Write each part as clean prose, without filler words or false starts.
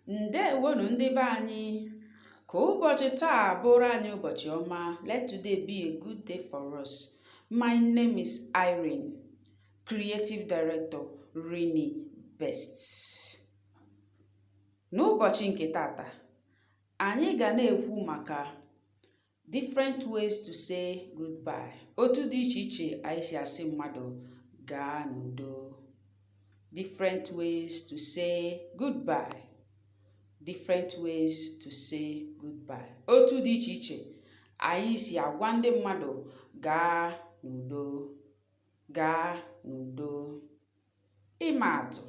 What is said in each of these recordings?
Ndewonu ndị be anyị, ka ụbọchị taa bụrụ anyị ụbọchị ọma. Let today be a good day for us. My name is Irene, Creative Director, Rennee-best. N'ụbọchị nke tata, anyị ga na-ekwu maka different ways to say goodbye. Otu dị iche iche anyị si asị mmadụ gaa n'udo. Different ways to say goodbye. Different ways to say goodbye. Otu dị iche iche anyị si agwa ndị mmadụ gaa n'udo, gaa n'udo. Ịma atụ: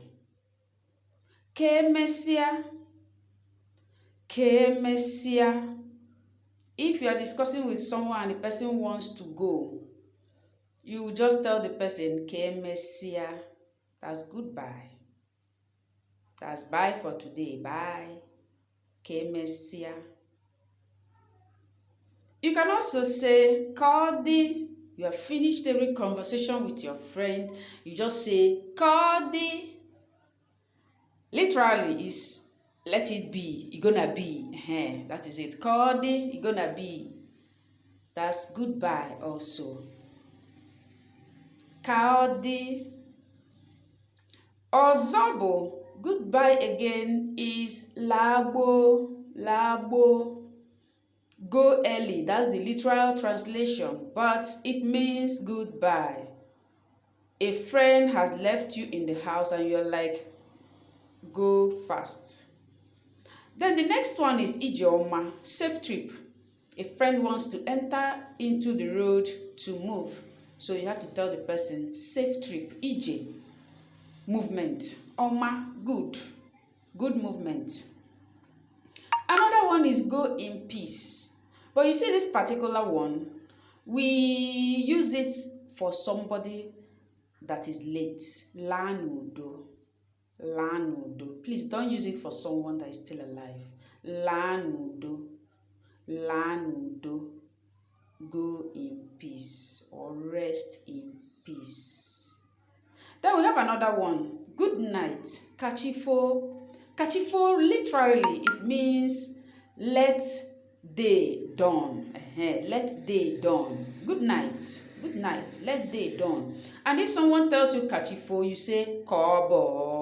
ka emesịa, ka emesịa. If you are discussing with someone and the person wants to go, you just tell the person ka emesịa. That's goodbye. That's bye for today. Bye. Ka emesịa. You can also say ka ọ dị. You have finished every conversation with your friend. You just say ka ọ dị. Literally is let it be. It's gonna be. That is it. Ka ọ dị. It's gonna be. That's goodbye also. Ka ọ dị. Ọzọ bụ goodbye again is lagbo, lagbo. Go early. That's the literal translation, but it means goodbye. A friend has left you in the house and you're like, go fast. Then the next one is ijeoma, safe trip. A friend wants to enter into the road to move, so you have to tell the person safe trip. Ije, movement. Oma, good, good movement. Another one is go in peace. But you see this particular one, we use it for somebody that is late. La n'udo, la n'udo. Please don't use it for someone that is still alive. La n'udo, la n'udo. Go in peace or rest in peace. Then we have another one. Good night. Kachifo. Kachifo, literally, it means let day dawn. Let day dawn. Good night. Good night. Let day dawn. And if someone tells you kachifo, you say kobo.